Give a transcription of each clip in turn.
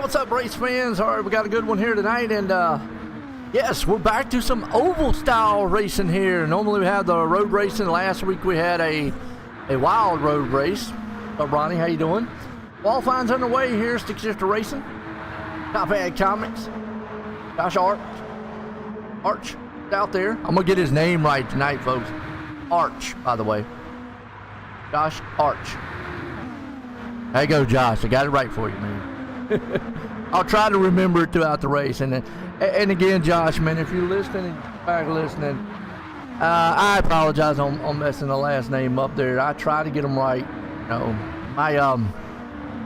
right, what's up, race fans? All right, we got a good one here tonight, and yes, we're back to some oval style racing here. Normally we have the road racing. Last week we had a wild road race. What's up, Ronnie? How you doing? Qualifying's underway here. Stick Shifter Racing, Top Hat Comics, Josh Arch out there. I'm gonna get his name right tonight, folks. Arch, by the way. Josh Arch. There you go, Josh. I got it right for you, man. I'll try to remember it throughout the race. And again, Josh, man, if you're listening, back listening, I apologize on messing the last name up there. I try to get them right. You know,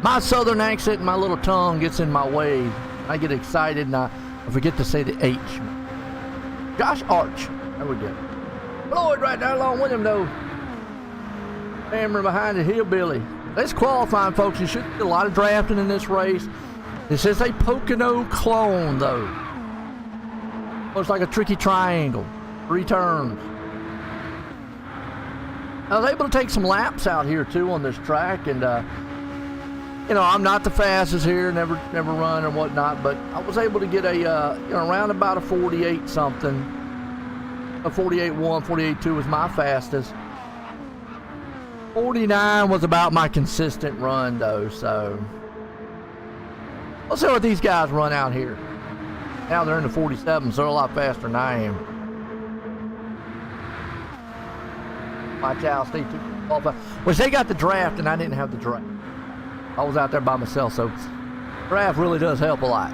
my southern accent and my little tongue gets in my way. I get excited and I forget to say the H. Josh Arch. There we go. Floyd right there along with him, though. Hammer behind the hillbilly. That's qualifying, folks. You should get a lot of drafting in this race. This is a Pocono clone, though. Looks like a tricky triangle. 3 turns. I was able to take some laps out here, too, on this track. And, you know, I'm not the fastest here. Never run or whatnot. But I was able to get a, you know, around about a 48-something. A 48.1, 48.2 was my fastest. 49 was about my consistent run, though, so let's see what these guys run out here. Now they're in the 47, so they're a lot faster than I am. Watch out, stay tuned. Which they got the draft, and I didn't have the draft. I was out there by myself, so draft really does help a lot.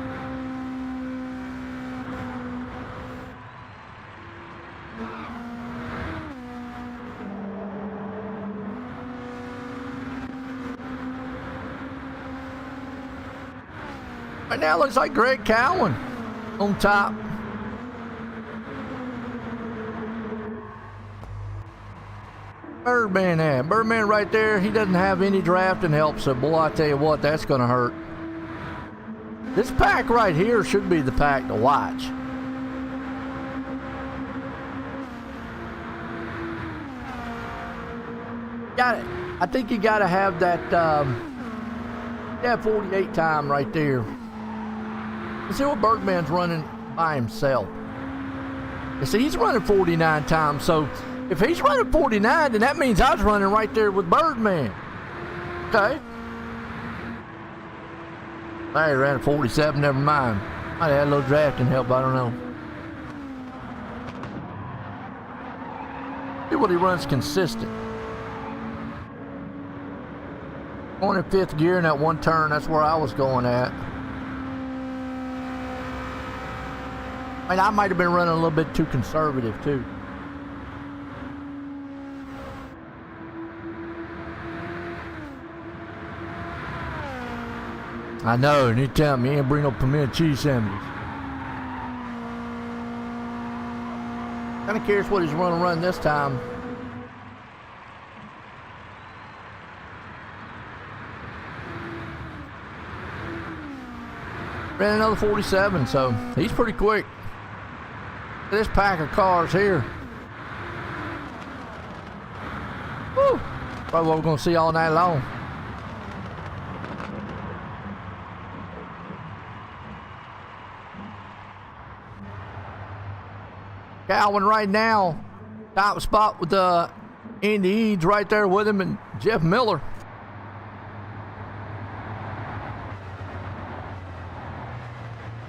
Right now, it looks like Greg Cowan on top. Birdman there. Birdman right there. He doesn't have any drafting help, so boy, I tell you what, that's going to hurt. This pack right here should be the pack to watch. Got it. I think you got to have that 48 time right there. Let's see what Birdman's running by himself. You see, he's running 49 times, so if he's running 49, then that means I was running right there with Birdman. Okay. I ran a 47, never mind. Might have had a little drafting help, I don't know. See what he runs consistent. Going in 5th gear in that one turn, that's where I was going at. I mean, I might have been running a little bit too conservative, too. I know, and you tell me, you ain't bring no pimento cheese sandwiches. Kind of curious what he's going to run this time. Ran another 47, so he's pretty quick. This pack of cars here. Woo! Probably what we're going to see all night long. Cowan right now, top spot with Andy Eads right there with him and Jeff Miller.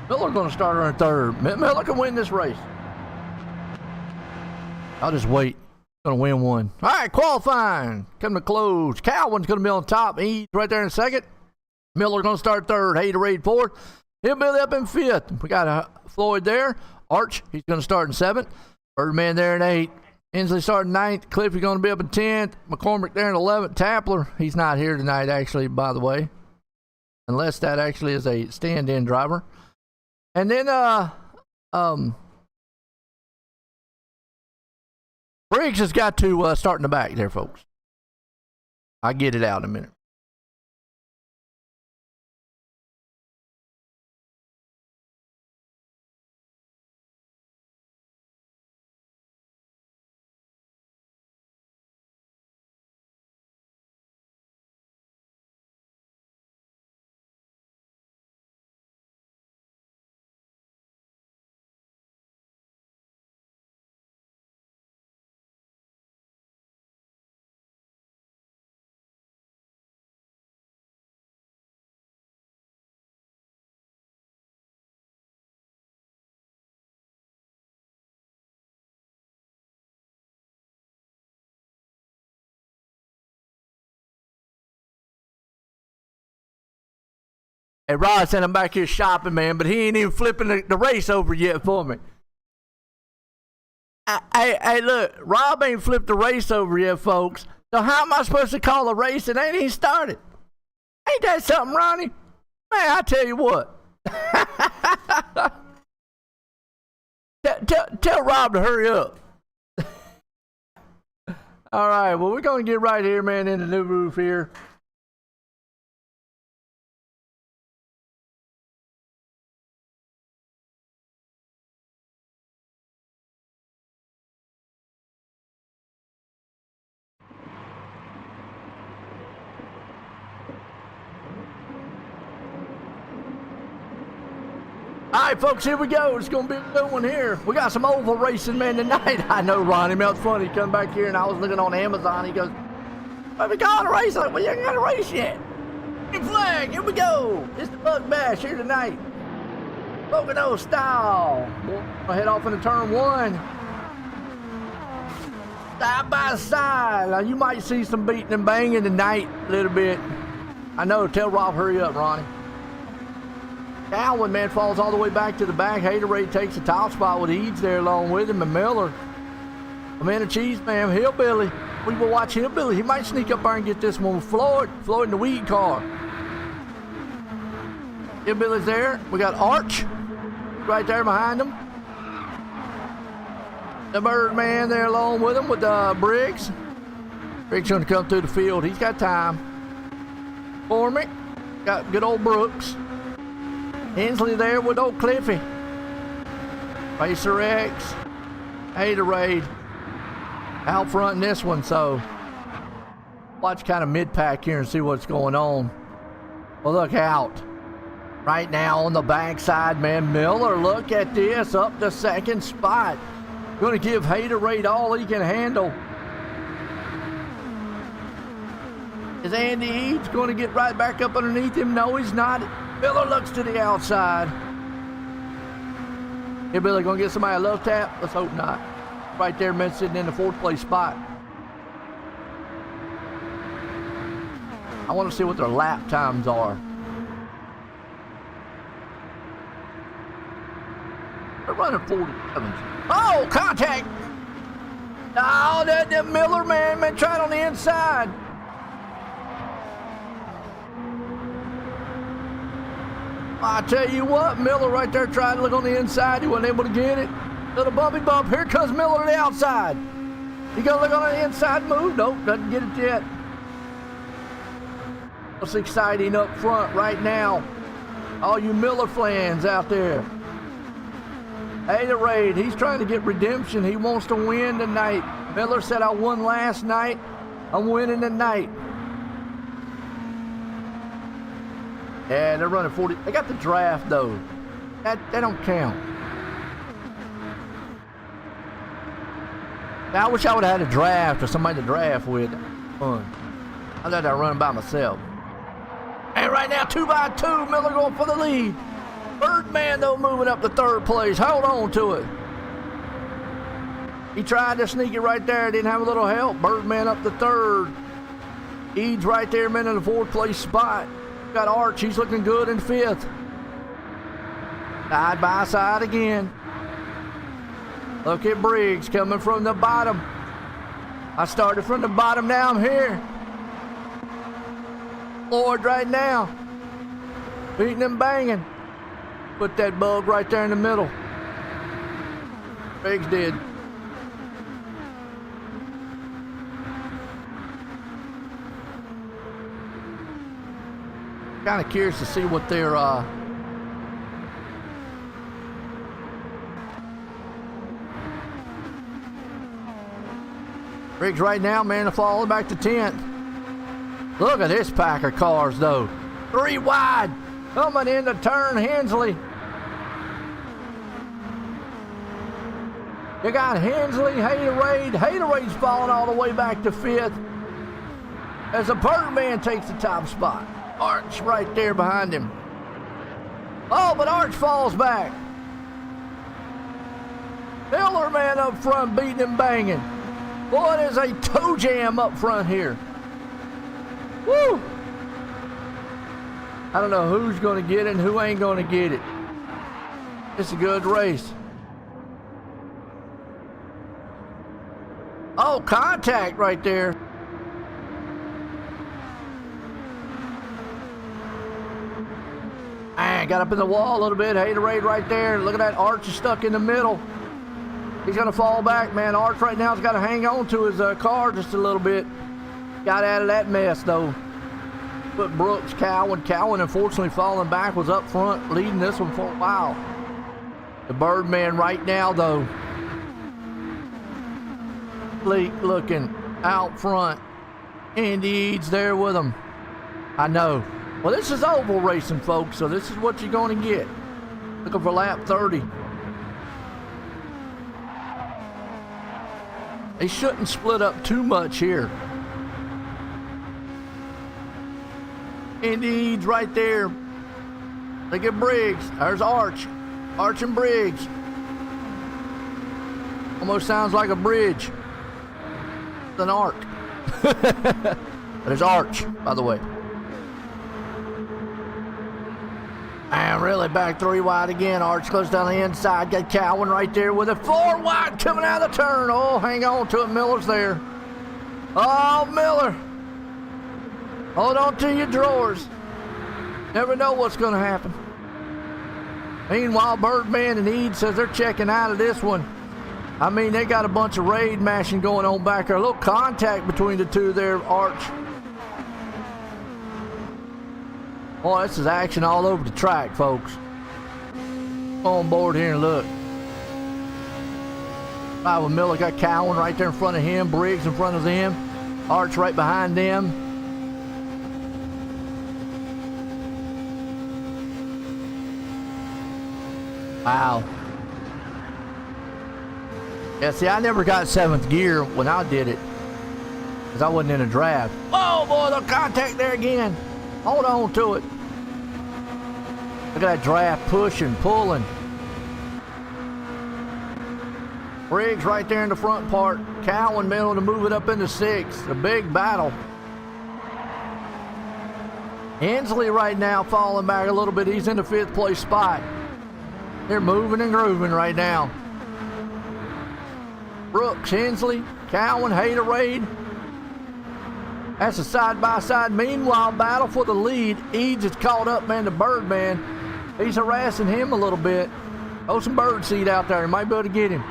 Miller going to start on 3rd. Miller can win this race. I'll just wait. Going to win one. All right, qualifying. Coming to close. Cowan's going to be on top. Eads right there in 2nd. Miller going to start 3rd. Haterade 4th. Hillbilly up in 5th. We got Floyd there. Arch, he's going to start in 7th. Birdman there in 8th. Inslee starting 9th. Cliffy going to be up in 10th. McCormick there in 11th. Tapler, he's not here tonight, actually, by the way. Unless that actually is a stand-in driver. And then, Briggs has got to start in the back there, folks. I'll get it out in a minute. Hey, Rod sent him back here shopping, man, but he ain't even flipping the race over yet for me. Hey, look, Rob ain't flipped the race over yet, folks. So how am I supposed to call a race that ain't even started? Ain't that something, Ronnie? Man, I tell you what. Tell Rob to hurry up. All right, well, we're going to get right here, man, in the new roof here. All right, folks, here we go. It's going to be a good one here. We got some oval racing, man, tonight. I know, Ronnie. That's funny. He come back here, and I was looking on Amazon. He goes, "What we got a race?" I'm like, "Well, you ain't got a race yet." Big flag. Here we go. It's the Bug Bash here tonight. Pocono style. We'll head off into turn one. Side by side. Now, you might see some beating and banging tonight a little bit. I know. Tell Rob, hurry up, Ronnie. Alwyn, man, falls all the way back to the back. Haterade takes the top spot with Eads there along with him. And Miller, Amanda Cheese, man, Hillbilly. We will watch Hillbilly. He might sneak up there and get this one with Floyd. Floyd in the weed car. Hillbilly's there. We got Arch right there behind him. The Birdman there along with him with Briggs. Briggs going to come through the field. He's got time. For me, got good old Brooks. Hensley there with old Cliffy. Racer X. Haterade. Out front in this one, so watch kind of mid-pack here and see what's going on. Well, look out. Right now on the backside, man, Miller, look at this, up the second spot. Going to give Haterade all he can handle. Is Andy Eads going to get right back up underneath him? No, he's not. Miller looks to the outside. Hey, Billy, gonna get somebody a love tap? Let's hope not. Right there, man, sitting in the fourth place spot. I want to see what their lap times are. They're running 47. Oh, contact! Oh, that Miller, man, tried on the inside. I tell you what, Miller right there tried to look on the inside. He wasn't able to get it. Little bumpy bump. Here comes Miller to the outside. He gonna look on the inside move. Nope, doesn't get it yet. What's exciting up front right now? All you Miller fans out there. Haterade, he's trying to get redemption. He wants to win tonight. Miller said, "I won last night. I'm winning tonight." Yeah, they're running 40. They got the draft, though. That don't count. Now, I wish I would have had a draft or somebody to draft with. Fun. I thought I run by myself. And right now, 2 by 2, Miller going for the lead. Birdman, though, moving up to third place. Hold on to it. He tried to sneak it right there. Didn't have a little help. Birdman up to third. Eads right there, man, in the fourth place spot. Got Arch, he's looking good in fifth. Side by side again. Look at Briggs coming from the bottom. I started from the bottom, now I'm here. Lord right now. Beating and banging. Put that bug right there in the middle. Briggs did. Kind of curious to see what their Briggs right now, man, to fall back to 10th. Look at this pack of cars, though. 3 wide. Coming in to turn Hensley. You got Hensley, Haterade. Haterade's falling all the way back to 5th. As the Birdman takes the top spot. Arch right there behind him. Oh, but Arch falls back. Miller, man, up front beating and banging. Boy, there's a toe jam up front here. Woo! I don't know who's going to get it and who ain't going to get it. It's a good race. Oh, contact right there. Man, got up in the wall a little bit. Haterade right there. Look at that. Arch is stuck in the middle. He's going to fall back, man. Arch right now has got to hang on to his car just a little bit. Got out of that mess, though. But Brooks, Cowan unfortunately falling back, was up front, leading this one for a while. The Birdman right now, though. Fleet looking out front. Andy Eads there with him. I know. Well, this is oval racing, folks, so this is what you're going to get. Looking for lap 30. They shouldn't split up too much here. Andy Eads right there. Look at Briggs. There's Arch. Arch and Briggs. Almost sounds like a bridge. It's an arc. There's Arch, by the way. And really back 3 wide again. Arch goes down the inside. Got Cowan right there with it. 4 wide coming out of the turn. Oh, hang on to it. Miller's there. Oh, Miller. Hold on to your drawers. Never know what's going to happen. Meanwhile, Birdman and Eads says they're checking out of this one. I mean, they got a bunch of raid mashing going on back there. A little contact between the two there, Arch. Boy, this is action all over the track, folks. Come on board here and look. Right with Miller, got Cowan right there in front of him. Briggs in front of them. Arch right behind them. Wow. Yeah, see, I never got 7th gear when I did it, because I wasn't in a draft. Oh, boy, the contact there again. Hold on to it. Look at that draft pushing, pulling. Briggs right there in the front part. Cowan middle to move it up into 6th. A big battle. Hensley right now falling back a little bit. He's in the 5th place spot. They're moving and grooving right now. Brooks, Hensley, Cowan, Haterade. That's a side-by-side. Meanwhile, battle for the lead. Eads is caught up, man, to Birdman. He's harassing him a little bit. Throw some bird seed out there. Might be able to get him.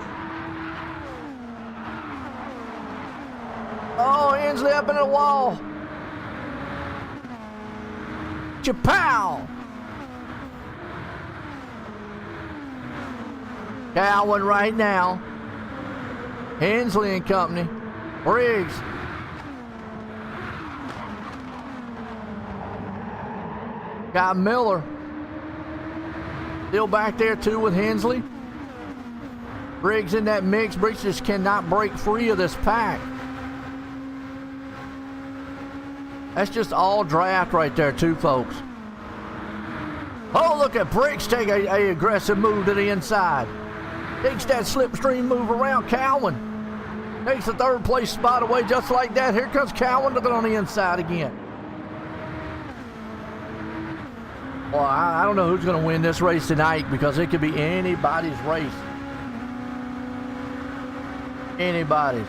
Oh, Hensley up in the wall. Chapow! Cowan right now. Hensley and company. Briggs. Got Miller. Still back there too with Hensley. Briggs in that mix. Briggs just cannot break free of this pack. That's just all draft right there too, folks. Oh, look at Briggs take a aggressive move to the inside. Takes that slipstream move around. Cowan takes the 3rd place spot away just like that. Here comes Cowan looking on the inside again. Well, I don't know who's going to win this race tonight, because it could be anybody's race. Anybody's.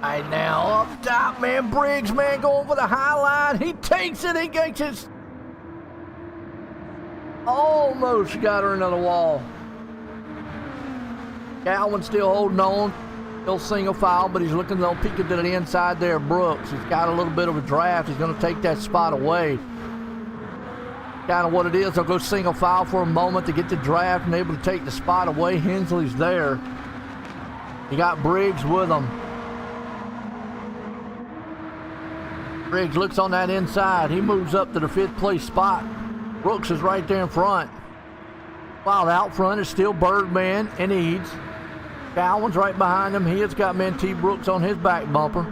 Right now, up top, man. Briggs, man, going for the high line. He takes it. He gets it. Almost got her into the wall. Cowan still holding on. Still single file, but he's looking to peek it to the inside there. Brooks, he's got a little bit of a draft. He's going to take that spot away. Kind of what it is. They'll go single file for a moment to get the draft and able to take the spot away. Hensley's there. He got Briggs with him. Briggs looks on that inside. He moves up to the 5th place spot. Brooks is right there in front. While out front is still Birdman and Eads. Cowan's right behind him. He has got man T. Brooks on his back bumper.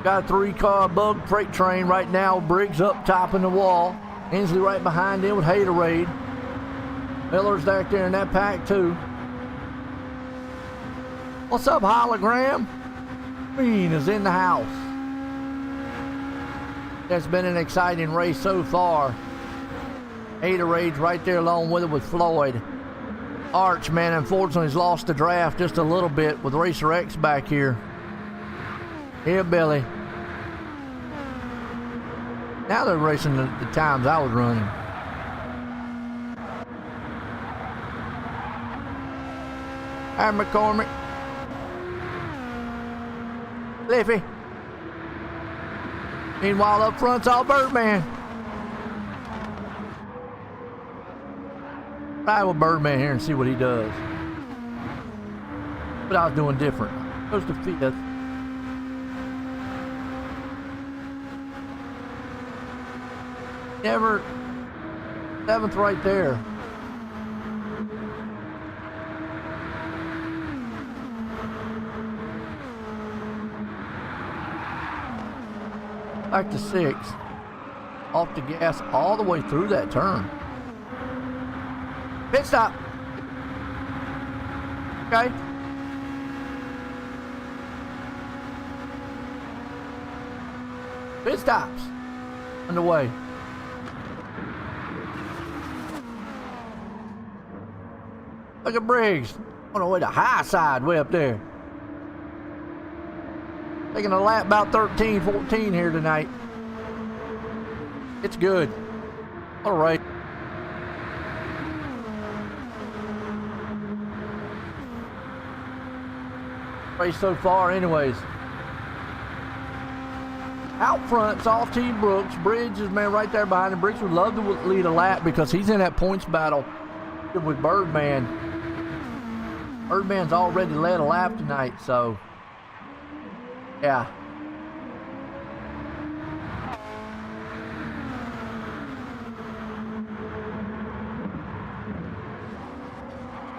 Got a 3-car bug freight train right now. Briggs up top in the wall. Hensley right behind him with Haterade. Miller's back there in that pack too. What's up, hologram? Green is in the house. It's been an exciting race so far. Haterade right there along with it with Floyd. Arch, man, unfortunately has lost the draft just a little bit with Racer X back here. Here, Billy. Now they're racing the times I was running. Hi, McCormick. Cliffy. Meanwhile, up front's all Birdman. Ride with Birdman here and see what he does. What I was doing different. Goes to fifth. Never. Seventh right there. Back to sixth. Off the gas all the way through that turn. Pit stop. Okay. Pit stops. Underway. Look at Briggs. On the way to high side way up there. Taking a lap about 13, 14 here tonight. It's good. All right. Race so far anyways. Out front's off T. Brooks. Bridge is, man, right there behind him. Briggs would love to lead a lap because he's in that points battle with Birdman. Birdman's already led a lap tonight, so yeah.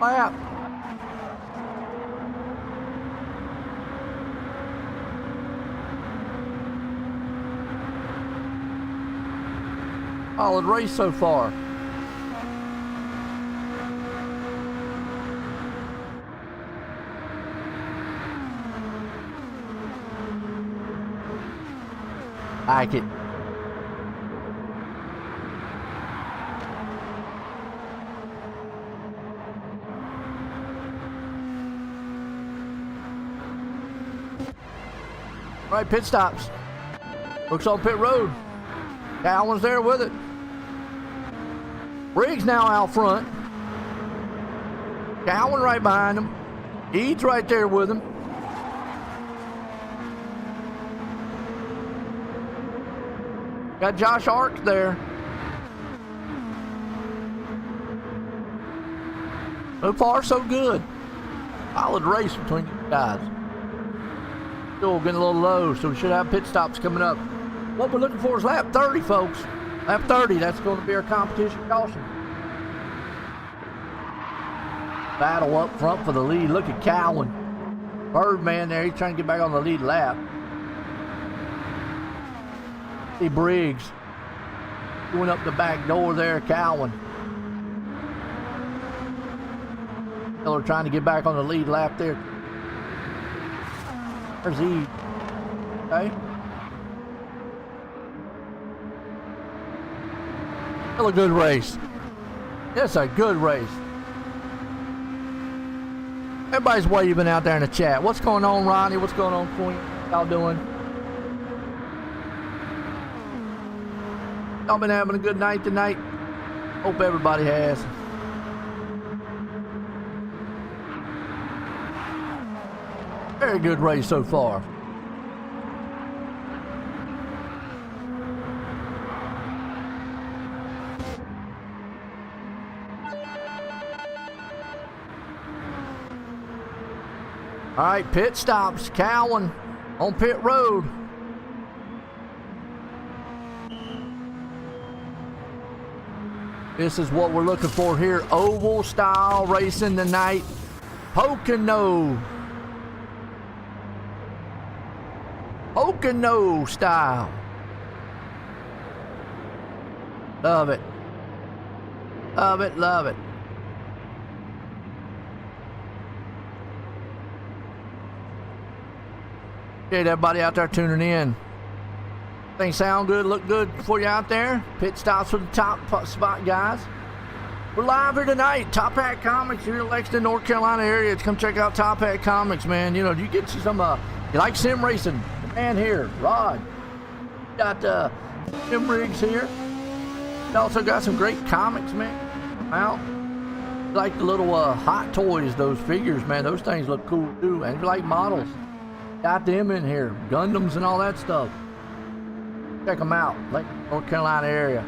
Lap. Solid race so far. Like it. Right, pit stops. Looks on pit road. Cowan's there with it. Briggs now out front. Cowan right behind him. Eads right there with him. Got Josh Ark there. So far, so good. Solid race between these guys. Still getting a little low, so we should have pit stops coming up. What we're looking for is lap 30, folks. Lap 30, that's going to be our competition caution. Battle up front for the lead. Look at Cowan. Birdman there, he's trying to get back on the lead lap. See Briggs going up the back door there, Cowan. Miller trying to get back on the lead lap there. There's E. Okay. Still a good race. It's a good race. Everybody's waving out there in the chat. What's going on, Ronnie? What's going on, Queen? Y'all doing? Y'all been having a good night tonight? Hope everybody has. Very good race so far. All right, pit stops. Cowan on pit road. This is what we're looking for here. Oval style racing tonight. Pocono. Pocono style. Love it. Love it, love it. Appreciate everybody out there tuning in. Things sound good, look good for you out there. Pit stops for the top spot guys. We're live here tonight. Top Hat Comics here in Lexington, North Carolina area. Come check out Top Hat Comics, man. You know, you get some, you like sim racing, the man here, Rod. Got sim rigs here. You also got some great comics, man. Out. You like the little hot toys, those figures, man. Those things look cool too. And if you like models, got them in here. Gundams and all that stuff. Check them out, like North Carolina area.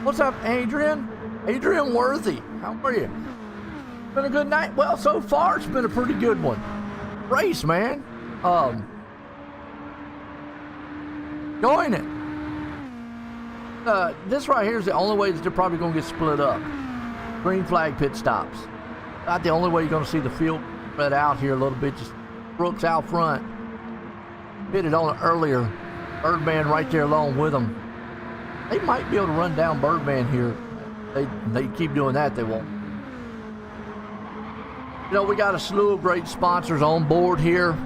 What's up, Adrian? Adrian Worthy, how are you? Been a good night? Well, so far it's been a pretty good one. Race, man. Join it. This right here is the only way that they're probably going to get split up. Green flag pit stops. Not the only way you're going to see the field spread out here a little bit. Just Brooks out front. Hit it on earlier. Birdman right there along with them. They might be able to run down Birdman here. They keep doing that, they won't. You know, we got a slew of great sponsors on board here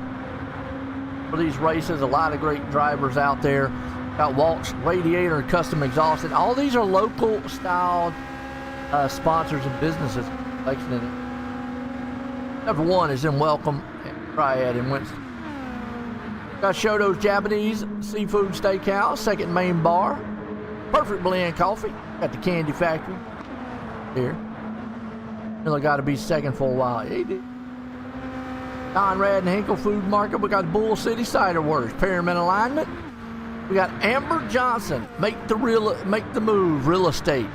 for these races. A lot of great drivers out there. Got Walt's Radiator and Custom Exhaust. And all these are local styled sponsors and businesses. Lexington. Number one is in Welcome and Triad in Winston. Got Shoto's Japanese Seafood Steakhouse, second main bar. Perfect Blend Coffee. Got the Candy Factory here. Really got to be second for a while. Yeah, he did. Conrad and Hinkle Food Market. We got Bull City Cider Works, Pyramid Alignment. We got Amber Johnson, Make the Move Real Estate.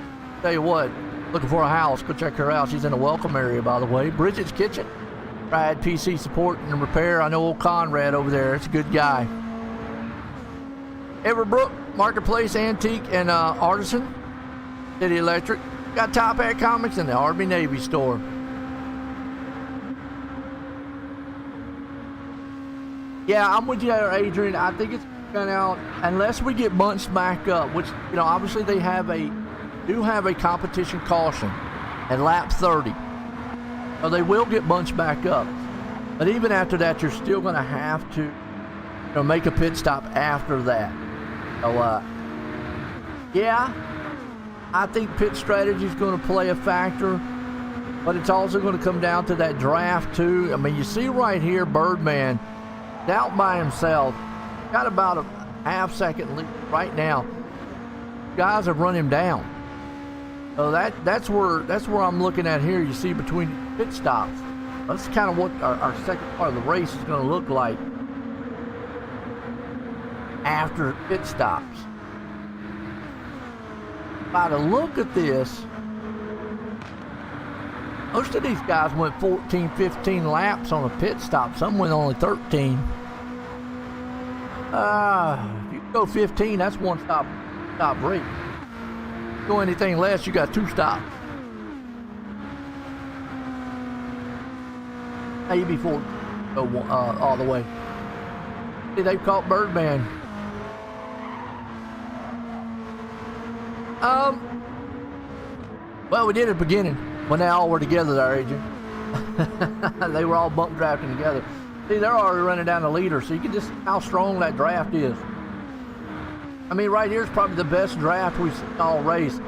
Tell you what, looking for a house, go check her out. She's in the Welcome area, by the way. Bridget's Kitchen. Tried PC Support and Repair. I know old Conrad over there. It's a good guy. Everbrook Marketplace, Antique and Artisan. City Electric. Got Top Hat Comics and the Army Navy store. Yeah, I'm with you there, Adrian. I think it's going out unless we get bunched back up, which, you know, obviously they do have a competition caution at lap 30. So they will get bunched back up. But even after that, you're still going to have to, you know, make a pit stop after that. So, yeah, I think pit strategy is going to play a factor. But it's also going to come down to that draft, too. I mean, you see right here, Birdman, out by himself. Got about a half-second lead right now. Guys have run him down. So that's where I'm looking at here. You see between pit stops. That's kind of what our second part of the race is going to look like after pit stops. By the look at this, most of these guys went 14, 15 laps on a pit stop. Some went only 13. If you go 15, that's one stop rate. Go anything less, you got two stops. Maybe four, go all the way. See, they've caught Birdman. Well, we did at the beginning when they all were together there, Adrian. They were all bump drafting together. See, they're already running down the leader, so you can just see how strong that draft is. I mean, right here is probably the best draft we've seen all race.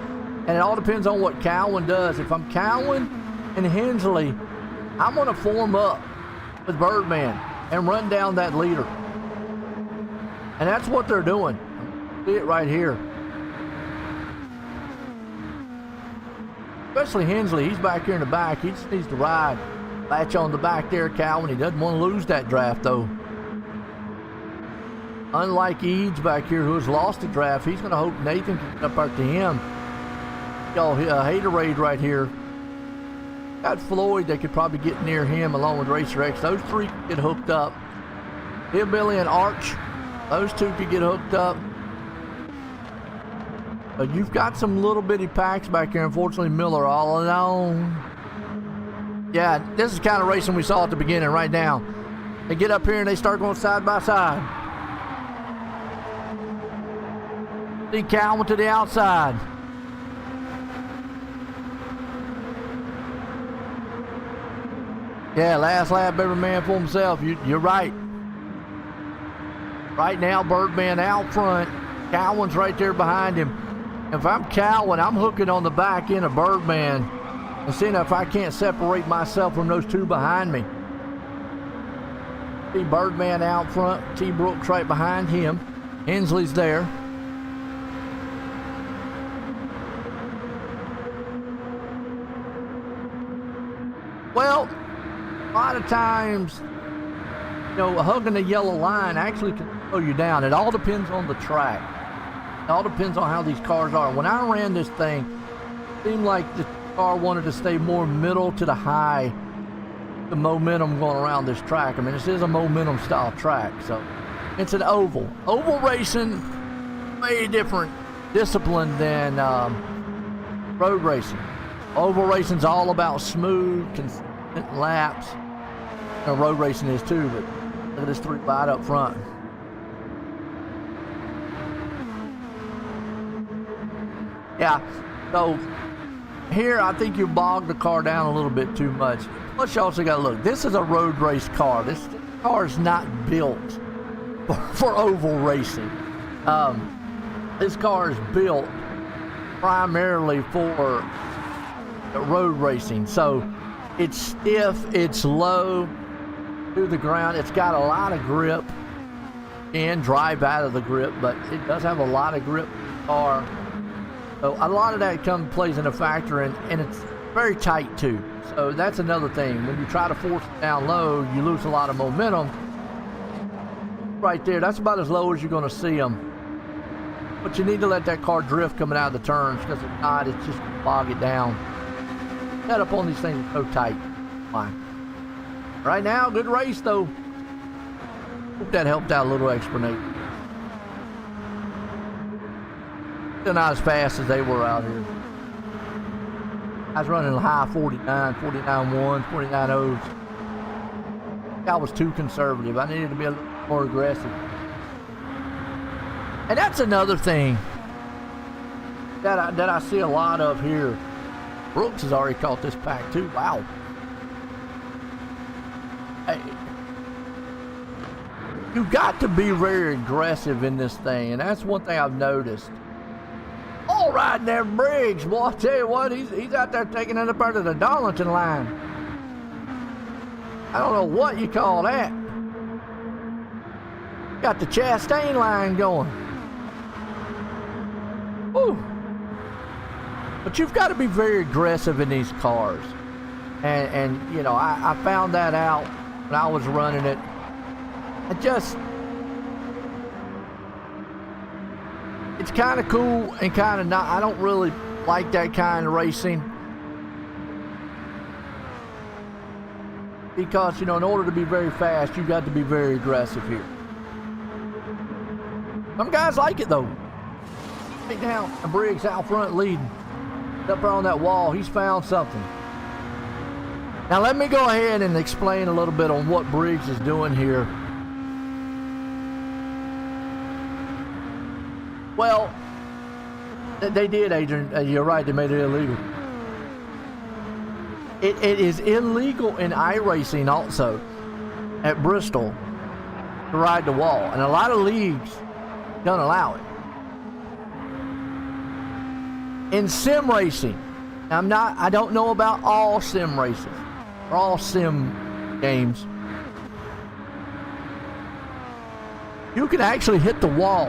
And it all depends on what Cowan does. If I'm Cowan and Hensley, I'm going to form up with Birdman and run down that leader. And that's what they're doing. See it right here. Especially Hensley. He's back here in the back. He just needs to ride. Latch on the back there, Cowan. He doesn't want to lose that draft, though. Unlike Eads back here, who has lost the draft, he's going to hope Nathan can get up there to him. Y'all, Haterade right here. Got Floyd, they could probably get near him along with Racer X. Those three could get hooked up. Hillbilly and Arch, those two could get hooked up. But you've got some little bitty packs back here. Unfortunately, Miller all alone. Yeah, this is the kind of racing we saw at the beginning right now. They get up here and they start going side by side. See Cowan to the outside. Yeah, last lap, every man for himself. You're right. Right now, Birdman out front. Cowan's right there behind him. If I'm Cowan, I'm hooking on the back end of Birdman and seeing if I can't separate myself from those two behind me. See Birdman out front. T. Brooks right behind him. Hensley's there. Well, a lot of times, hugging the yellow line actually can slow you down. It all depends on the track. It all depends on how these cars are. When I ran this thing, it seemed like the car wanted to stay more middle to the high, the momentum going around this track. I mean, this is a momentum style track, so it's an oval. Oval racing, way different discipline than road racing. Oval racing's all about smooth, consistent laps. Road racing is too, but look at this 3 wide up front. Yeah, so here I think you bogged the car down a little bit too much. Plus you also got to look, this is a road race car. This car is not built for oval racing. This car is built primarily for road racing. So it's stiff, it's low to the ground. It's got a lot of grip. And drive out of the grip, but it does have a lot of grip in the car. So a lot of that plays in a factor, and it's very tight too. So that's another thing. When you try to force it down low, you lose a lot of momentum. Right there, that's about as low as you're going to see them. But you need to let that car drift coming out of the turns, because if not, it's just going to bog it down. Setup on these things is so tight. Fine. Right now, good race though. Hope that helped out a little explanation. Still not as fast as they were out here. I was running high 49, 49.1, 49.0s. I was too conservative. I needed to be a little more aggressive. And that's another thing that I see a lot of here. Brooks has already caught this pack too. Wow. Hey, you got to be very aggressive in this thing, and that's one thing I've noticed. All right there, Briggs. Boy, I tell you what, he's out there taking it up out of the Darlington line. I don't know what you call that. Got the Chastain line going. Woo. But you've got to be very aggressive in these cars. And I found that out when I was running it. It's kind of cool and kind of not. I don't really like that kind of racing. Because, in order to be very fast, you got to be very aggressive here. Some guys like it, though. Right now, and Briggs out front leading. Up there on that wall, he's found something. Now, let me go ahead and explain a little bit on what Briggs is doing here. Well, they did, Adrian. You're right, they made it illegal. It is illegal in iRacing also at Bristol to ride the wall, and a lot of leagues don't allow it. In sim racing, I don't know about all sim races or all sim games. You can actually hit the wall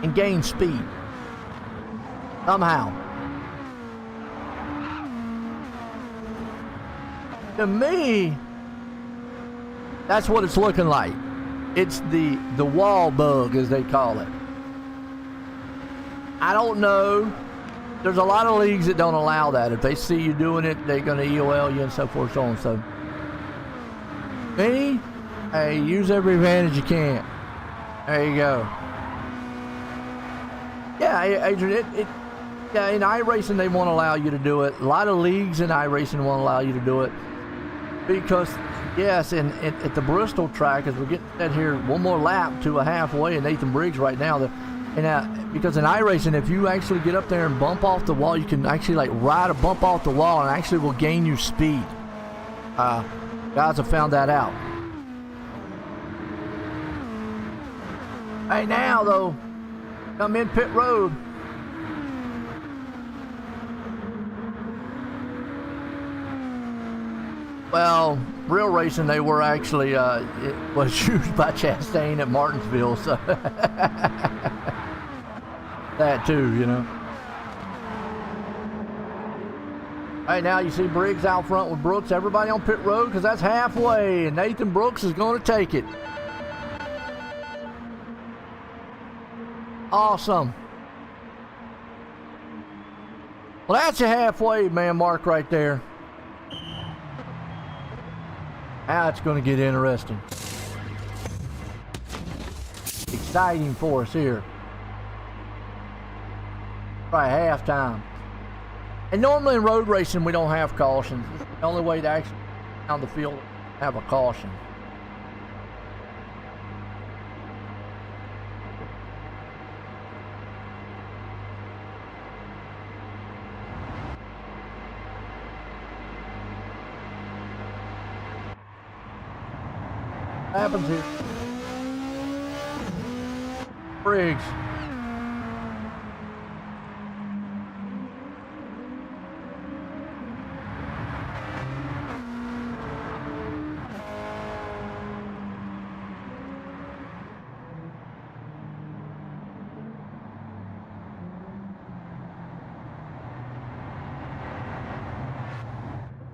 and gain speed somehow. To me, that's what it's looking like. It's the wall bug, as they call it. I don't know. There's a lot of leagues that don't allow that. If they see you doing it, they're going to EOL you and so forth, so on. So, me, hey, use every advantage you can. There you go. Yeah, Adrian, in iRacing they won't allow you to do it. A lot of leagues in iRacing won't allow you to do it. Because, yes, and at the Bristol track, as we're getting set here, one more lap to a halfway, and Nathan Briggs right now. Because in iRacing, if you actually get up there and bump off the wall, you can actually ride a bump off the wall and actually will gain you speed. Guys have found that out. Hey, now though, come in pit road. Well, real racing, they were actually, it was used by Chastain at Martinsville, so that too, you know. Hey, now you see Briggs out front with Brooks. Everybody on pit road because that's halfway, and Nathan Brooks is going to take it. Awesome. Well, that's a halfway man mark right there. Now it's going to get interesting. Exciting for us here. Probably halftime. And normally in road racing we don't have cautions. It's the only way to actually down the field have a caution. What happens here? Briggs.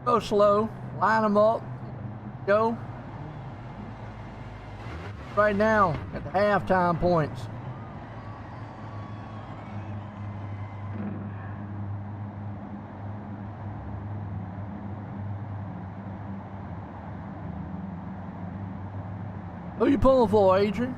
Go slow, line them up, go. Right now at the halftime points. Who you pulling for, Adrian?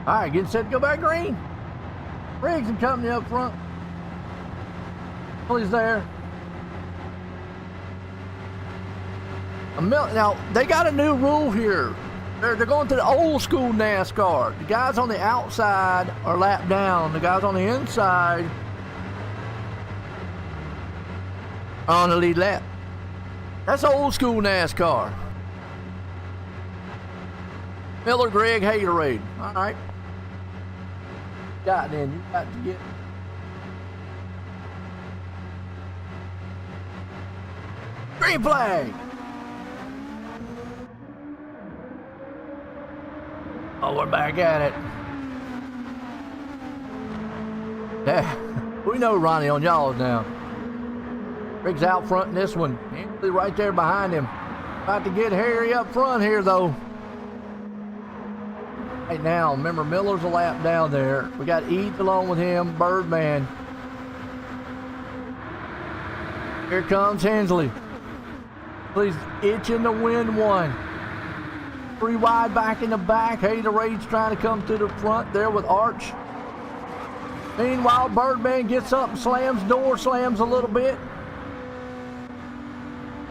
All right, getting set to go back green. Briggs and company up front. He's there. Now, they got a new rule here. They're going to the old school NASCAR. The guys on the outside are lapped down. The guys on the inside are on the lead lap. That's old school NASCAR. Miller, Greg, Haterade. All right. Got then. You got to get. Green flag. Oh, we're back at it. Yeah, we know Ronnie on y'all now. Rick's out front in this one. Anthony right there behind him. About to get Harry up front here, though. Right now, remember Miller's a lap down there. We got Eads along with him, Birdman. Here comes Hensley. He's itching to win one. 3 wide back in the back. Haterade's trying to come to the front there with Arch. Meanwhile, Birdman gets up and slams door, slams a little bit.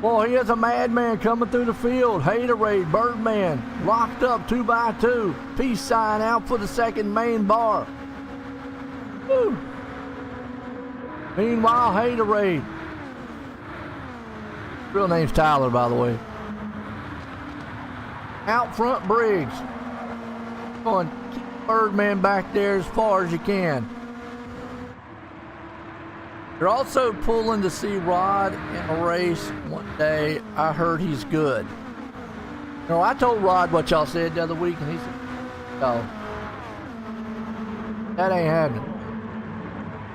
Boy, he is a madman coming through the field. Haterade, Birdman, locked up 2 by 2. Peace sign out for the second main bar. Woo. Meanwhile, Haterade. Real name's Tyler, by the way. Out front, Briggs. Go on, keep Birdman back there as far as you can. You're also pulling to see Rod in a race one day. I heard he's good. You know, I told Rod what y'all said the other week, and he said, no, that ain't happening.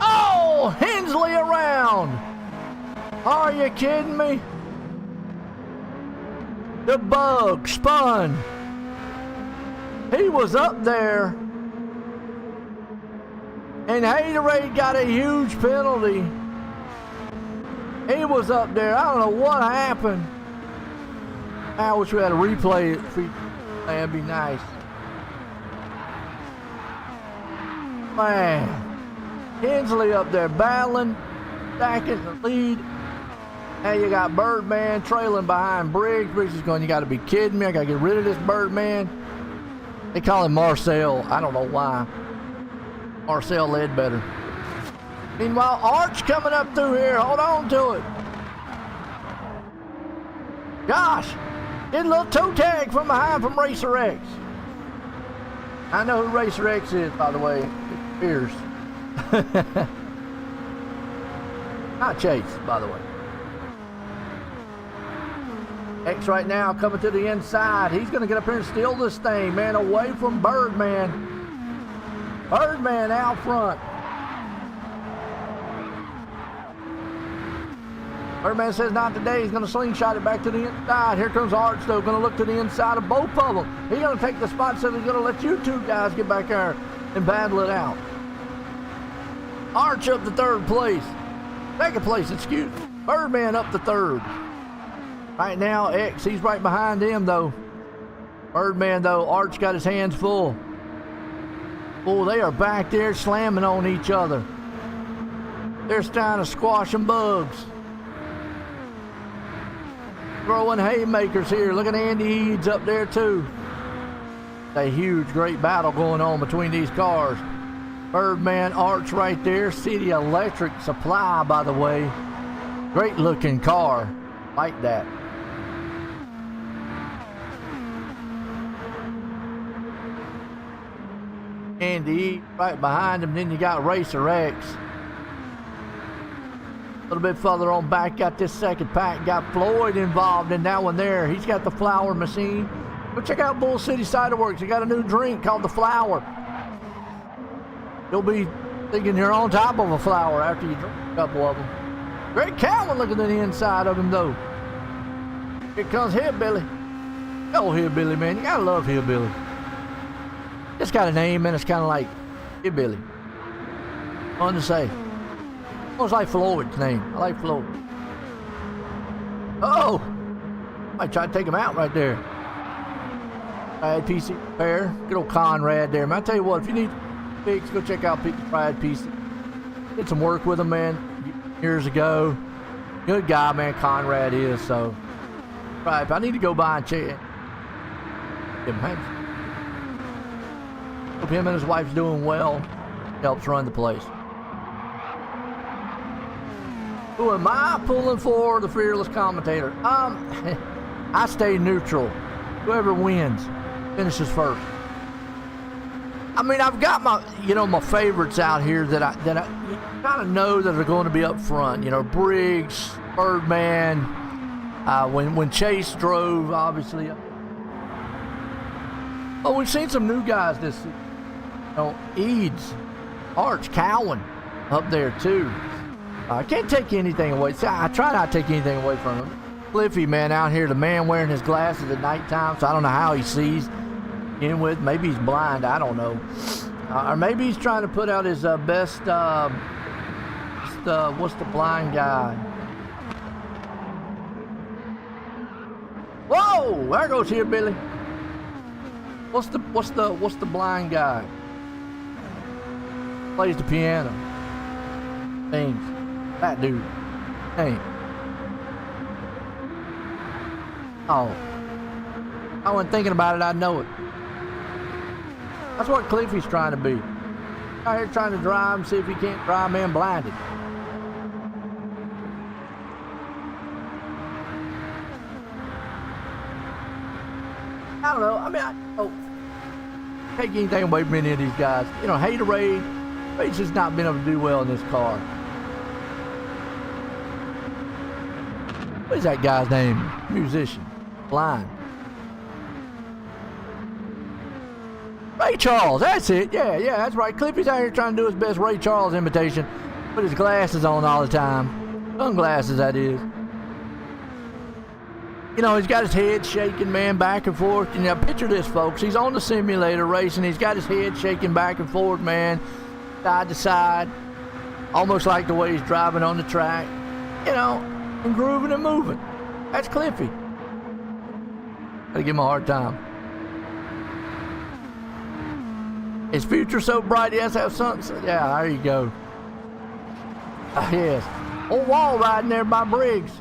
Oh, Hensley around. Are you kidding me? The bug spun. He was up there. And Haterade got a huge penalty. He was up there. I don't know what happened. I wish we had a replay. That'd be nice. Man. Hensley up there battling. Back in the lead. And you got Birdman trailing behind Briggs. Briggs is going, you got to be kidding me. I got to get rid of this Birdman. They call him Marcel. I don't know why. Marcel Ledbetter. Meanwhile, Arch coming up through here. Hold on to it. Gosh. Getting a little toe tag from behind from Racer X. I know who Racer X is, by the way. It's Pierce. Not Chase, by the way. X right now coming to the inside. He's going to get up here and steal this thing, man, away from Birdman. Birdman out front. Birdman says not today. He's going to slingshot it back to the inside. Here comes Arch, though, going to look to the inside of both of them. He's going to take the spot, so he's going to let you two guys get back there and battle it out. Arch up to third place. Second place, excuse me. Birdman up to third. Right now, X, he's right behind him, though. Birdman, though, Arch got his hands full. Oh, they are back there slamming on each other. They're trying to squash them bugs. Throwing haymakers here. Look at Andy Eads up there, too. A huge, great battle going on between these cars. Birdman, Arch right there. City Electric Supply, by the way. Great looking car. Like that. Andy right behind him. Then you got Racer X. A little bit further on back, got this second pack. Got Floyd involved in that one there. He's got the flower machine. Go check out Bull City Cider Works. They got a new drink called the Flower. You'll be thinking you're on top of a flower after you drink a couple of them. Greg Cowan looking at the inside of him, though. Here comes Hillbilly. Oh, Hillbilly, man. You gotta love Hillbilly. It's got a name, and it's kind of like Hillbilly. Fun to say. Almost like Floyd's name. I like Floyd. Oh! Might try to take him out right there. Pride PC Repair. Good old Conrad there, man. I tell you what, if you need fix, go check out Pride PC. Did some work with him, man, years ago. Good guy, man, Conrad is, so. Right, I need to go by and check it. Hope him and his wife's doing well. Helps run the place. Who am I pulling for? The fearless commentator. I stay neutral. Whoever wins finishes first. I mean, I've got my, my favorites out here that I kind of know that are going to be up front. Briggs, Birdman. When Chase drove, obviously. Oh, we've seen some new guys this season. Eads, Arch, Cowan up there too. I can't take anything away. See, I try not to take anything away from him. Cliffy, man, out here, the man wearing his glasses at nighttime, so I don't know how he sees in with. Maybe he's blind. I don't know. Or maybe he's trying to put out his best. What's the blind guy? Whoa! There goes here, Billy. What's the blind guy? Plays the piano. Sings. That dude. Hey. Oh. I wasn't thinking about it, I know it. That's what Cliffy's trying to be. Out here trying to drive and see if he can't drive man blinded. I don't know. I mean, I don't take anything away from any of these guys. Haterade, he's just not been able to do well in this car. What is that guy's name? Musician. Blind. Ray Charles, that's it. Yeah, that's right. Cliffy's out here trying to do his best Ray Charles imitation. Put his glasses on all the time. Sunglasses, that is. He's got his head shaking, man, back and forth. Now, picture this, folks. He's on the simulator racing. He's got his head shaking back and forth, man. side to side, almost like the way he's driving on the track, you know, and grooving and moving. That's Cliffy. Gotta give him a hard time. His future so bright he has to have something. Yeah, there you go. Yes. Old wall riding there by Briggs.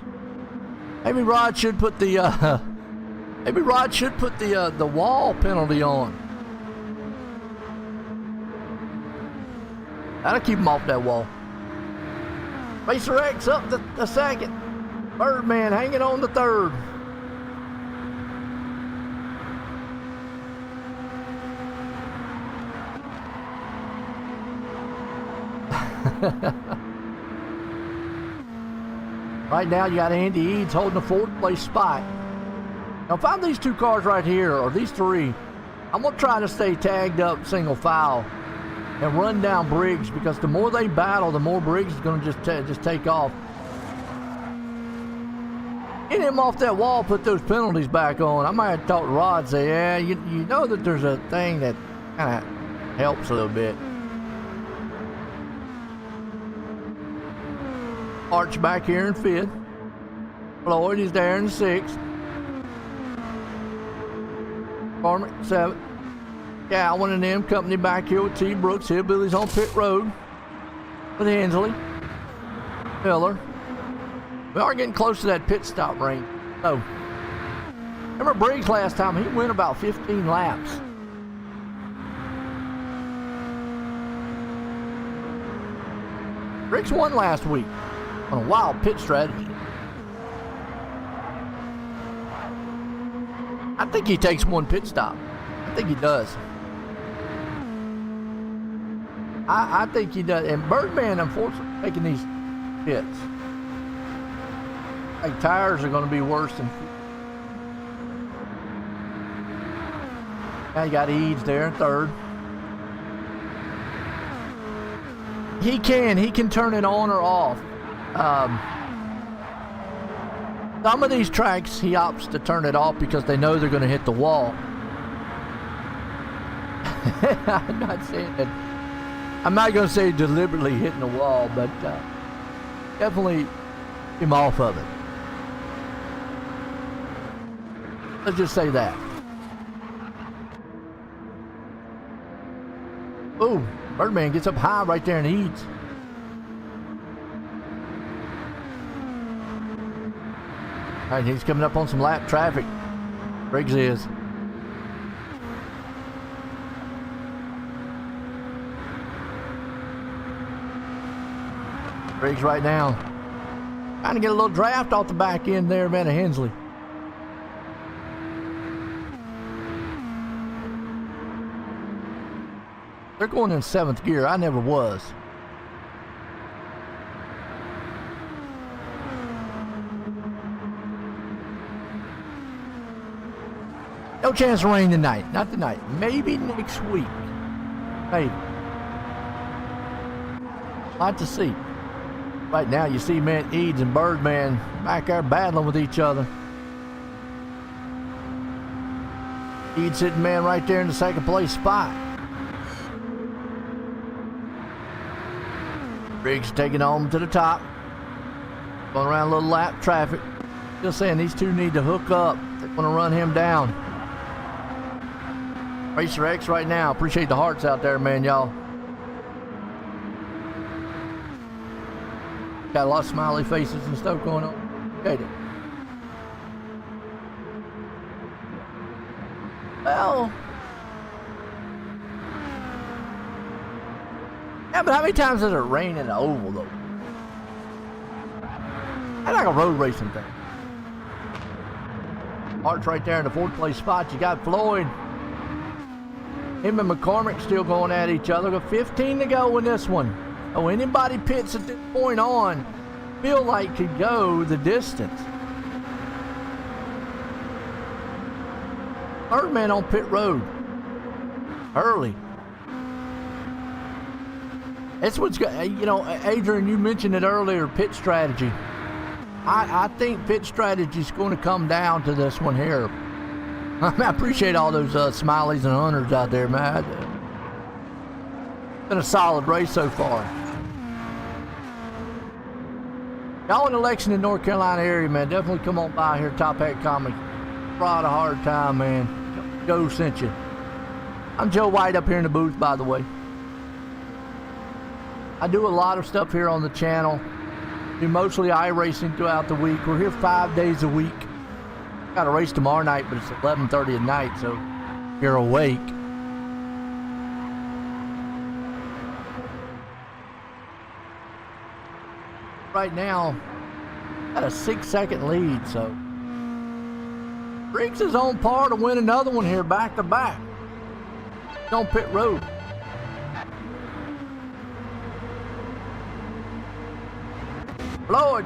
Maybe Rod should put the the wall penalty on. That'll keep him off that wall. Racer X up the second. Birdman hanging on the third. Right now you got Andy Eads holding the fourth place spot. Now if I'm these two cars right here, or these three, I'm going to try to stay tagged up single file and run down Briggs, because the more they battle, the more Briggs is going to just take off. Get him off that wall, put those penalties back on. I might have to talk to Rod, say, yeah, you know that there's a thing that kind of helps a little bit. Arch back here in fifth. Floyd is there in sixth. Farmer seventh. Gowan and them company back here with T. Brooks. Hillbillies on pit road with Hensley. Miller. We are getting close to that pit stop range. So, remember Briggs last time, he went about 15 laps. Briggs won last week on a wild pit strategy. I think he takes one pit stop. I think he does. I think he does. And Birdman, unfortunately, taking these pits. Like, tires are going to be worse than. Now you got Eads there in third. He can turn it on or off. Some of these tracks he opts to turn it off because they know they're going to hit the wall. I'm not saying that. I'm not going to say deliberately hitting the wall, but definitely him off of it. Let's just say that. Ooh, Birdman gets up high right there and Eads. All right, he's coming up on some lap traffic. Briggs is. Briggs right now. Trying to get a little draft off the back end there, man, of Hensley. They're going in seventh gear. I never was. No chance of rain tonight. Not tonight. Maybe next week. Maybe. Lot to see. Right now you see, man, Eads and Birdman back there battling with each other. Eads sitting, man, right there in the second place spot. Briggs taking on to the top. Going around a little lap traffic. Still saying these two need to hook up. They're going to run him down. Racer X right now. Appreciate the hearts out there, man, y'all. Got a lot of smiley faces and stuff going on. Okay. Well. Yeah, but how many times does it rain in the oval, though? That's like a road racing thing. Arch right there in the fourth place spot. You got Floyd. Him and McCormick still going at each other. Got 15 to go in this one. Oh, anybody pits at this point on feel like could go the distance. Third man on pit road. Early. That's what's got, you know, Adrian, you mentioned it earlier, pit strategy. I think pit strategy is going to come down to this one here. I appreciate all those smileys and hunters out there, man. Been a solid race so far. Y'all in the Lexington, North Carolina area, man, definitely come on by here, Top Hat Comics. Brought a hard time, man. Joe sent you. I'm Joe White up here in the booth, by the way. I do a lot of stuff here on the channel. Do mostly iRacing throughout the week. We're here 5 days a week. Got a race tomorrow night, but it's 11:30 at night, so you're awake. Right now, got a 6-second lead, so Briggs is on par to win another one here back to back. On pit road. Floyd,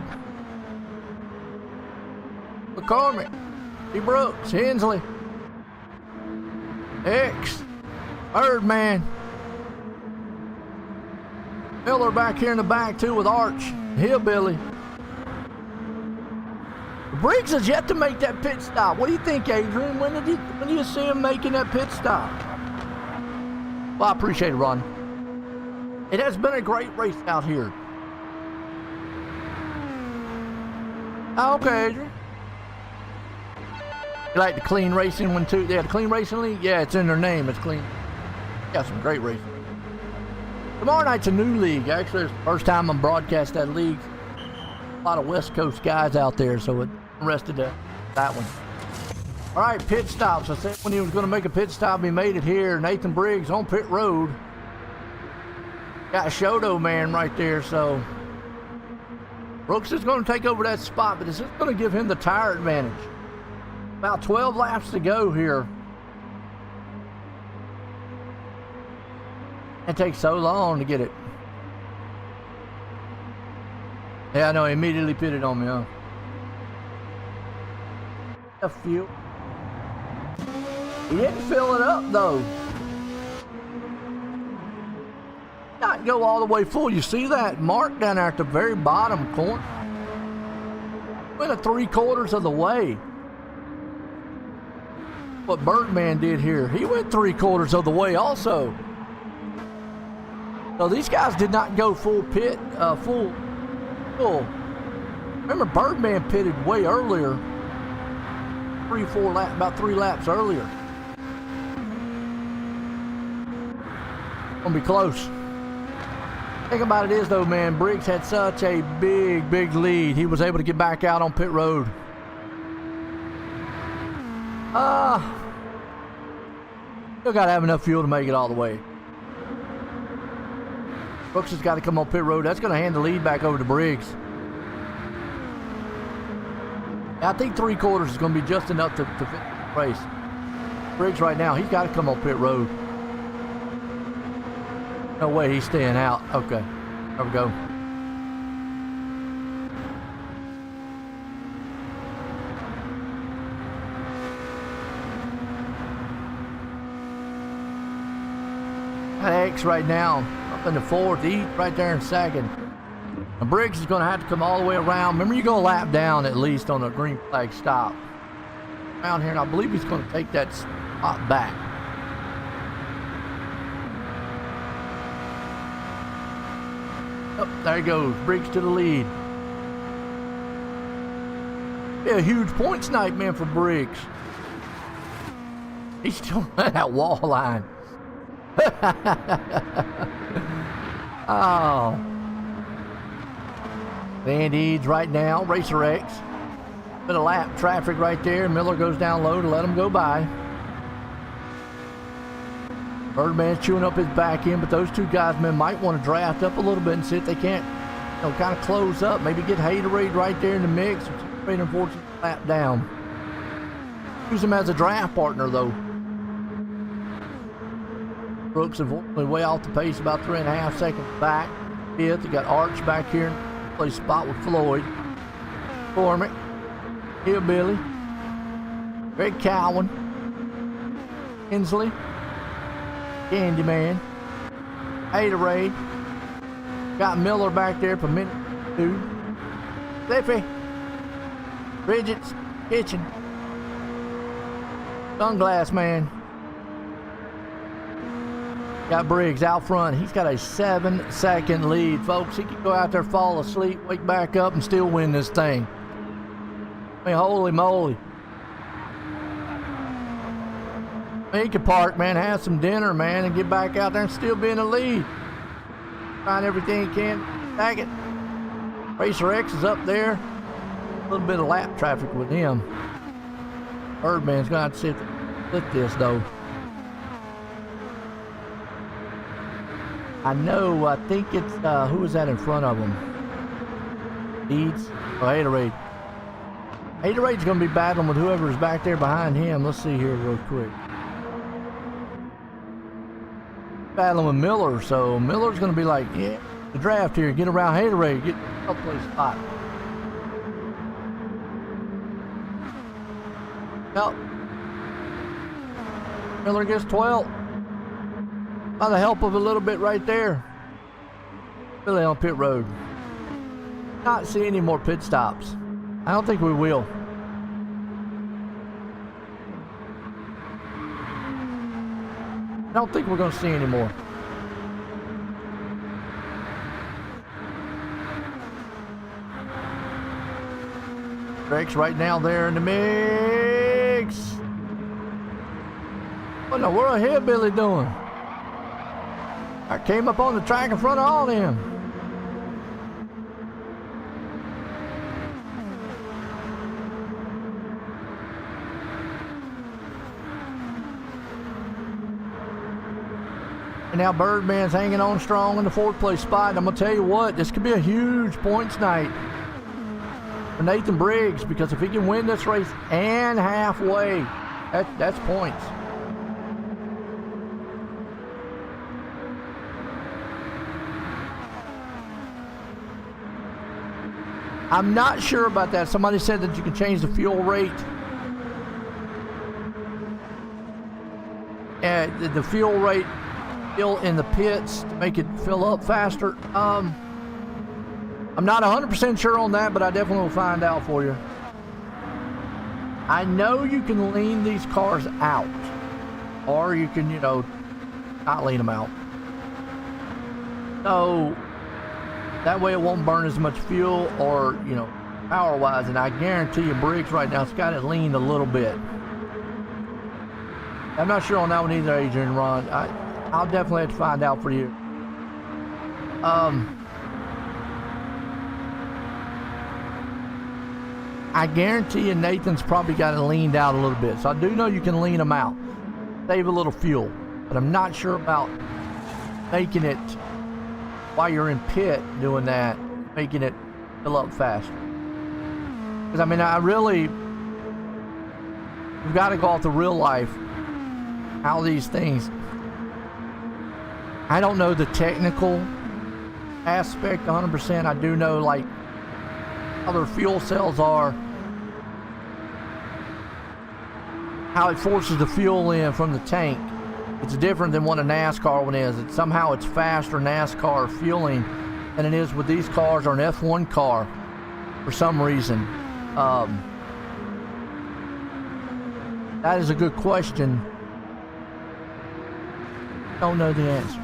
McCormick, D. Brooks, Hensley, X, Birdman, Miller back here in the back too with Arch, Hillbilly. Briggs has yet to make that pit stop. What do you think, Adrian? When do you see him making that pit stop? Well, I appreciate it, Ron. It has been a great race out here. Okay, Adrian. You like the clean racing one too? Yeah, the clean racing league? Yeah, it's in their name. It's clean. Got some great racing. Tomorrow night's a new league. Actually, it's the first time I'm broadcast that league. A lot of West Coast guys out there, so it interested to that one. All right, pit stops. I said when he was going to make a pit stop, he made it here. Nathan Briggs on pit road. Got a Shoto man right there, so Brooks is going to take over that spot, but this is going to give him the tire advantage. About 12 laps to go here. It takes so long to get it. Yeah, I know, he immediately pitted on me, huh? A few. He didn't fill it up, though. Not go all the way full. You see that mark down there at the very bottom corner? Went 3/4 of the way. What Birdman did here, he went 3/4 of the way also. So these guys did not go full pit, full. Remember, Birdman pitted way earlier, about 3 laps earlier. Gonna be close. Thing about it is though, man, Briggs had such a big lead. He was able to get back out on pit road. Still gotta have enough fuel to make it all the way. Brooks has got to come on pit road. That's gonna hand the lead back over to Briggs. I think 3/4 is gonna be just enough to fit the race. Briggs right now, he's got to come on pit road. No way he's staying out. Okay, there we go. X right now up in the 4th, E right there in 2nd. And Briggs is going to have to come all the way around. Remember, you go a lap down at least on a green flag stop. Around here, and I believe he's going to take that spot back. Oh, there he goes. Briggs to the lead. Be a huge points night, man, for Briggs. He's still at that wall line. Oh. Van Eads right now, Racer X. Bit of lap traffic right there. Miller goes down low to let him go by. Birdman's chewing up his back end, but those two guys, man, might want to draft up a little bit and see if they can't, kind of close up. Maybe get Haterade right there in the mix. Haterade, unfortunately, lap down. Use him as a draft partner, though. Brooks, unfortunately, way off the pace, about 3.5 seconds back. 5th, you got Arch back here. Play spot with Floyd. Cormick. Hillbilly. Greg Cowan. Hensley. Candyman. Haterade. Got Miller back there for minute 2. Cliffy. Bridget's Kitchen. Sunglass Man. Got Briggs out front. He's got a 7-second lead, folks. He can go out there, fall asleep, wake back up, and still win this thing. I mean, holy moly. He could park, man, have some dinner, man, and get back out there and still be in the lead. Find everything he can, tag it. Racer X is up there. A little bit of lap traffic with him. Birdman's going to have to see if they split this, though. I know, I think it's, who is that in front of him? Eads? Oh, Haterade. Haterade's going to be battling with whoever's back there behind him. Let's see here real quick. Battling with Miller, so Miller's going to be like, yeah, the draft here, get around Haterade, get a place spot. Yep. Miller gets 12. By the help of a little bit right there. Really on pit road. Not see any more pit stops. I don't think we will. I don't think we're going to see any more. Rex right now there in the mix. What in the world Hillbilly doing? I came up on the track in front of all of them. And now Birdman's hanging on strong in the 4th place spot. And I'm going to tell you what, this could be a huge points night for Nathan Briggs, because if he can win this race and halfway, that's points. I'm not sure about that. Somebody said that you can change the fuel rate. And the fuel rate still in the pits to make it fill up faster. I'm not 100% sure on that, but I definitely will find out for you. I know you can lean these cars out, or you can, you know, not lean them out. So that way it won't burn as much fuel or, you know, power-wise. And I guarantee you Briggs right now has got it leaned a little bit. I'm not sure on that one either, Adrian Ron. I'll definitely have to find out for you. I guarantee you Nathan's probably got it leaned out a little bit. So I do know you can lean them out, save a little fuel. But I'm not sure about making it, while you're in pit doing that, making it fill up faster. Because I mean, we've got to go off the real life, how these things, I don't know the technical aspect 100%. I do know like how their fuel cells are, how it forces the fuel in from the tank. It's different than what a NASCAR one is. Somehow it's faster NASCAR fueling than it is with these cars or an F1 car for some reason. That is a good question. Don't know the answer.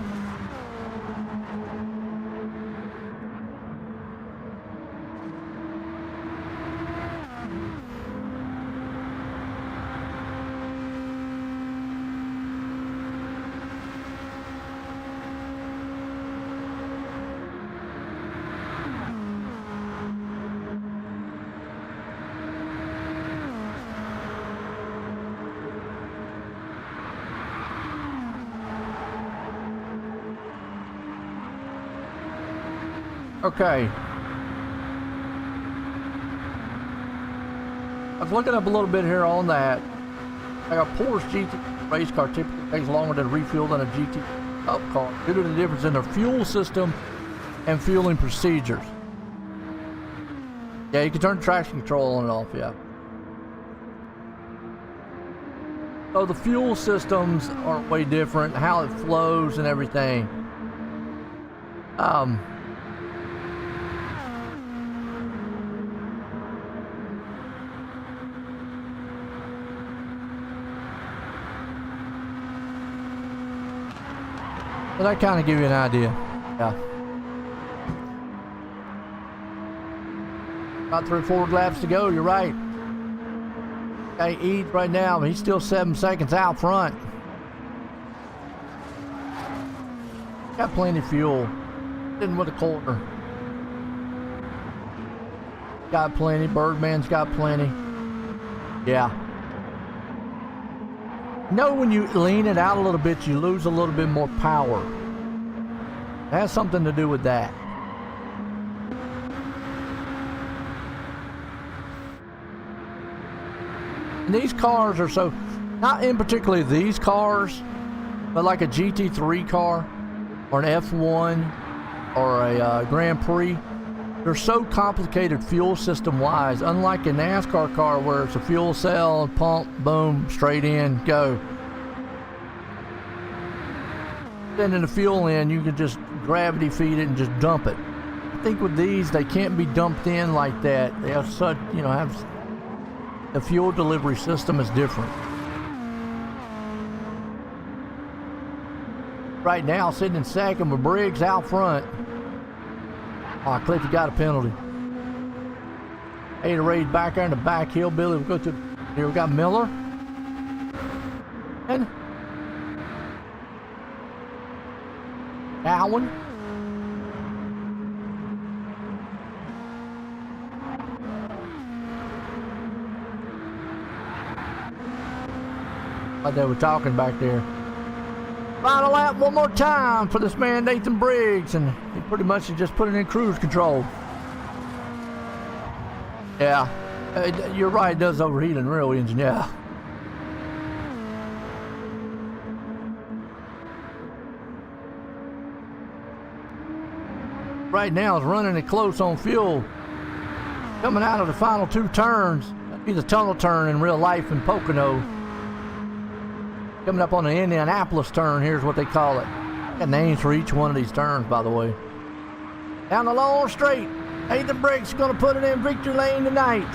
Okay. I was looking up a little bit here on that. Like a Porsche GT race car typically takes longer to refuel than a GT Cup car due to the difference in their fuel system and fueling procedures. Yeah, you can turn traction control on and off, yeah. So the fuel systems are way different, how it flows and everything. So that kind of give you an idea. Yeah. About 3 or 4 laps to go, you're right. Okay, Eads right now, but he's still 7 seconds out front. Got plenty of fuel. In with a corner. Got plenty. Birdman's got plenty. Yeah. You know, when you lean it out a little bit, you lose a little bit more power. It has something to do with that. And these cars are so, not in particularly these cars, but like a GT3 car or an F1 or a Grand Prix, they're so complicated fuel system wise, unlike a NASCAR car where it's a fuel cell, pump, boom, straight in, go. Sending the fuel in, you can just gravity feed it and just dump it. I think with these, they can't be dumped in like that. They have such, you know, the fuel delivery system is different. Right now, sitting in second with Briggs out front. Oh, Cliffy got a penalty. Ada Ray's back there in the back. Hillbilly will go to, here we got Miller. And Allen. Like they were talking back there. Final lap one more time for this man Nathan Briggs, and he pretty much just put it in cruise control. Yeah, you're right, it does overheat in the real engine, yeah. Right now it's running it close on fuel. Coming out of the final 2 turns, that'd be the tunnel turn in real life in Pocono. Coming up on the Indianapolis turn, here's what they call it. Got names for each one of these turns, by the way. Down the long straight. Nathan Briggs is going to put it in victory lane tonight.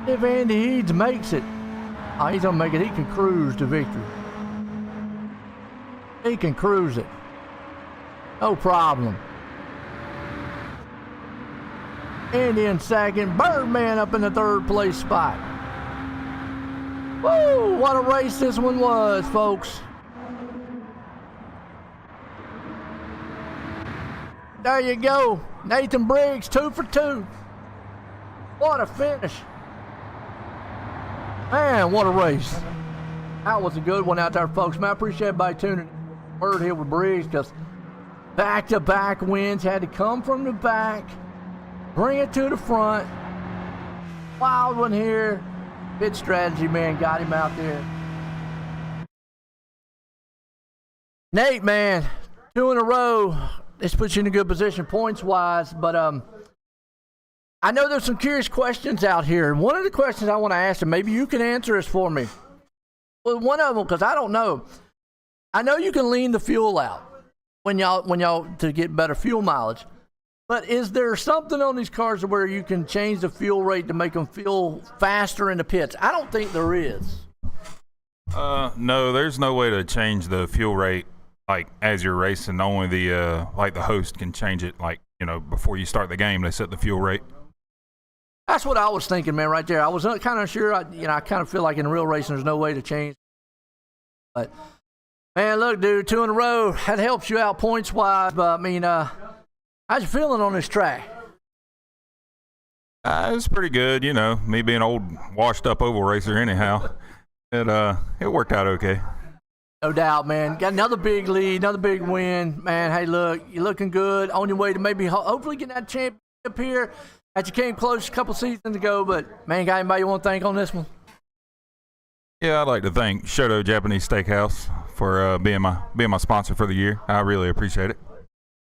If Andy Eads makes it. Oh, he's going to make it. He can cruise to victory. He can cruise it. No problem. Andy in second. Birdman up in the 3rd place spot. Woo! What a race this one was, folks. There you go. Nathan Briggs, 2 for 2. What a finish. Man, what a race. That was a good one out there, folks. Man, I appreciate everybody tuning in. Word here with Briggs, because back-to-back wins had to come from the back, bring it to the front. Wild one here. Good strategy, man. Got him out there. Nate, man, 2 in a row. This puts you in a good position points-wise. But I know there's some curious questions out here. And one of the questions I want to ask, and maybe you can answer this for me. Well, one of them, because I don't know. I know you can lean the fuel out when y'all to get better fuel mileage. But is there something on these cars where you can change the fuel rate to make them feel faster in the pits? I don't think there is. No, there's no way to change the fuel rate like as you're racing. Only the like the host can change it. Like, you know, before you start the game, they set the fuel rate. That's what I was thinking, man. Right there, I was kind of sure. I kind of feel like in real racing, there's no way to change. But man, look, dude, 2 in a row. That helps you out points wise. But I mean, how's you feeling on this track? It's pretty good, you know. Me being an old, washed-up oval racer, anyhow, it worked out okay. No doubt, man. Got another big lead, another big win, man. Hey, look, you're looking good. On your way to maybe, hopefully, get that championship here. That you came close a couple seasons ago, but man, got anybody you want to thank on this one? Yeah, I'd like to thank Shoto Japanese Steakhouse for being my sponsor for the year. I really appreciate it.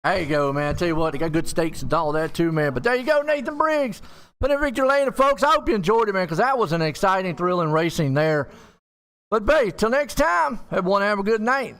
There you go, man. I tell you what, they got good steaks and all that too, man. But there you go, Nathan Briggs. Put in victory lane, folks. I hope you enjoyed it, man, because that was an exciting, thrilling racing there. But, babe, till next time, everyone have a good night.